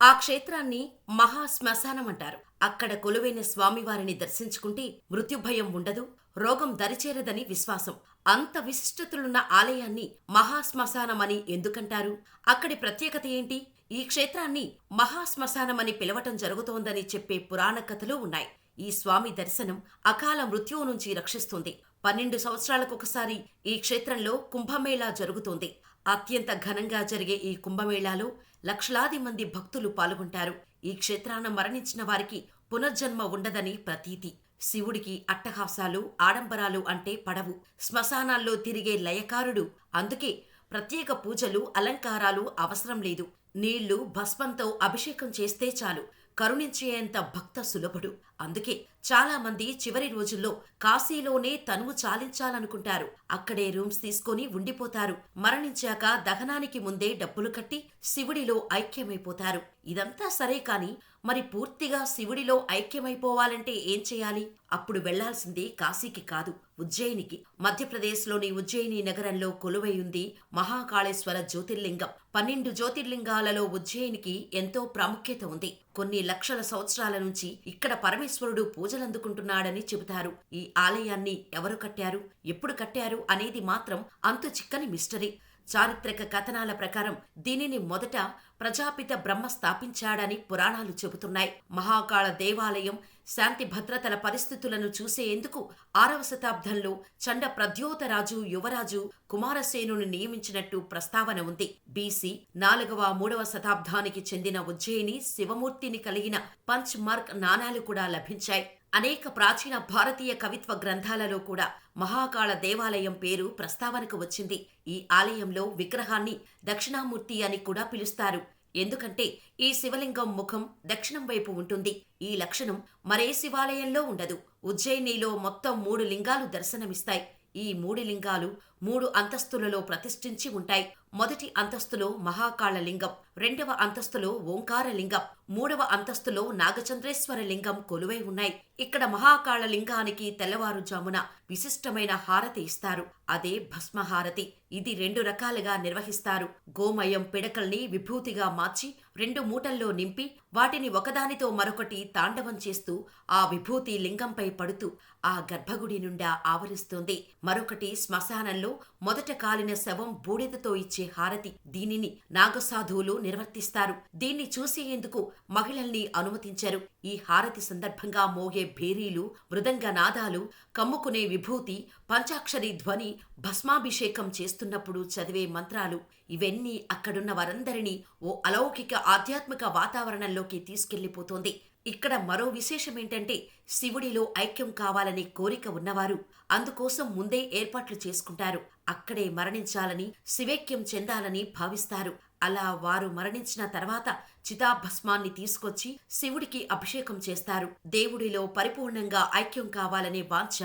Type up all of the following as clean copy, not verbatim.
ఆ క్షేత్రాన్ని మహాశ్మశానమంటారు. అక్కడ కొలువైన స్వామివారిని దర్శించుకుంటే మృత్యుభయం ఉండదు, రోగం దరిచేరదని విశ్వాసం. అంత విశిష్టతలున్న ఆలయాన్ని మహాశ్మశానమని ఎందుకంటారు? అక్కడి ప్రత్యేకత ఏంటి? ఈ క్షేత్రాన్ని మహాశ్మశానమని పిలవటం జరుగుతోందని చెప్పే పురాణ కథలు ఉన్నాయి. ఈ స్వామి దర్శనం అకాల మృత్యువు నుంచి రక్షిస్తుంది. 12 సంవత్సరాలకొకసారి ఈ క్షేత్రంలో కుంభమేళా జరుగుతోంది. అత్యంత ఘనంగా జరిగే ఈ కుంభమేళాలో లక్షలాది మంది భక్తులు పాల్గొంటారు. ఈ క్షేత్రాన మరణించిన వారికి పునర్జన్మ ఉండదని ప్రతీతి. శివుడికి అట్టహాసాలు, ఆడంబరాలు అంటే పడవు. శ్మశానాల్లో తిరిగే లయకారుడు. అందుకే ప్రత్యేక పూజలు, అలంకారాలు అవసరం లేదు. నీళ్లు, భస్మంతో అభిషేకం చేస్తే చాలు. కరుణించేంత భక్త సులభుడు. అందుకే చాలా మంది చివరి రోజుల్లో కాశీలోనే తనువు చాలించాలనుకుంటారు. అక్కడే రూమ్స్ తీసుకొని ఉండిపోతారు. మరణించాక దహనానికి ముందే డబ్బులు కట్టి శివుడిలో ఐక్యమైపోతారు. ఇదంతా సరే కాని మరి పూర్తిగా శివుడిలో ఐక్యమైపోవాలంటే ఏం చేయాలి? అప్పుడు వెళ్లాల్సింది కాశీకి కాదు, ఉజ్జయినికి. మధ్యప్రదేశ్లోని ఉజ్జయిని నగరంలో కొలువై ఉంది మహాకాళేశ్వర జ్యోతిర్లింగం. 12 జ్యోతిర్లింగాలలో ఉజ్జయినికి ఎంతో ప్రాముఖ్యత ఉంది. కొన్ని లక్షల సంవత్సరాల నుంచి ఇక్కడ పరమేశ్వరుడు పూజలందుకుంటున్నాడని చెబుతారు. ఈ ఆలయాన్ని ఎవరు కట్టారు, ఎప్పుడు కట్టారు అనేది మాత్రం అంతు చిక్కని మిస్టరీ. చారిత్రక కథనాల ప్రకారం దీనిని మొదట ప్రజాపిత బ్రహ్మ స్థాపించాడని పురాణాలు చెబుతున్నాయి. మహాకాళ దేవాలయం శాంతి భద్రతల పరిస్థితులను చూసేందుకు 6వ శతాబ్దంలో చండ ప్రద్యోతరాజు యువరాజు కుమారసేనుని నియమించినట్టు ప్రస్తావన ఉంది. బీసీ 4వ-3వ శతాబ్దానికి చెందిన ఉజ్జయిని శివమూర్తిని కలిగిన పంచ్ మార్క్ నాణాలు కూడా లభించాయి. అనేక ప్రాచీన భారతీయ కవిత్వ గ్రంథాలలో కూడా మహాకాళ దేవాలయం పేరు ప్రస్తావనకు వచ్చింది. ఈ ఆలయంలో విగ్రహాన్ని దక్షిణామూర్తి అని కూడా పిలుస్తారు. ఎందుకంటే ఈ శివలింగం ముఖం దక్షిణం వైపు ఉంటుంది. ఈ లక్షణం మరే శివాలయంలో ఉండదు. ఉజ్జయినిలో మొత్తం 3 లింగాలు దర్శనమిస్తాయి. ఈ 3 లింగాలు 3 అంతస్తులలో ప్రతిష్ఠించి ఉంటాయి. మొదటి అంతస్తులో మహాకాళ లింగం, 2వ అంతస్తులో ఓంకార లింగం, 3వ అంతస్తులో నాగచంద్రేశ్వర లింగం కొలువై ఉన్నాయి. ఇక్కడ మహాకాళ లింగానికి తెల్లవారుజామున విశిష్టమైన హారతి ఇస్తారు. అదే భస్మహారతి. ఇది 2 రకాలుగా నిర్వహిస్తారు. గోమయం పిడకల్ని విభూతిగా మార్చి 2 మూటల్లో నింపి వాటిని ఒకదానితో మరొకటి తాండవం చేస్తూ ఆ విభూతి లింగంపై పడుతూ ఆ గర్భగుడి నుండా ఆవరిస్తుంది. మరొకటి శ్మశానంలో మొదట కాలిన శవం బూడిదతో ఇచ్చే హారతి. దీనిని నాగసాధువులు నిర్వర్తిస్తారు. దీన్ని చూసేందుకు మహిళల్ని అనుమతించరు. ఈ హారతి సందర్భంగా మోగే భేరీలు, మృదంగ నాదాలు, కమ్ముకునే విభూతి, పంచాక్షరి ధ్వని, భస్మాభిషేకం చేస్తున్నప్పుడు చదివే మంత్రాలు ఇవన్నీ అక్కడున్న వారందరినీ ఓ అలౌకిక ఆధ్యాత్మిక వాతావరణంలోకి తీసుకెళ్లిపోతోంది. ఇక్కడ మరో విశేషమేంటంటే శివుడిలో ఐక్యం కావాలనే కోరిక ఉన్నవారు అందుకోసం ముందే ఏర్పాట్లు చేసుకుంటారు. అక్కడే మరణించాలని, శివైక్యం చెందాలని భావిస్తారు. అలా వారు మరణించిన తర్వాత చితాభస్మాన్ని తీసుకొచ్చి శివుడికి అభిషేకం చేస్తారు. దేవుడిలో పరిపూర్ణంగా ఐక్యం కావాలనే వాంఛ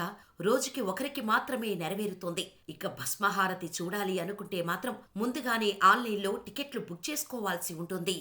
రోజుకి ఒకరికి మాత్రమే నెరవేరుతోంది. ఇక భస్మహారతి చూడాలి అనుకుంటే మాత్రం ముందుగానే ఆన్లైన్లో టికెట్లు బుక్ చేసుకోవాల్సి ఉంటుంది.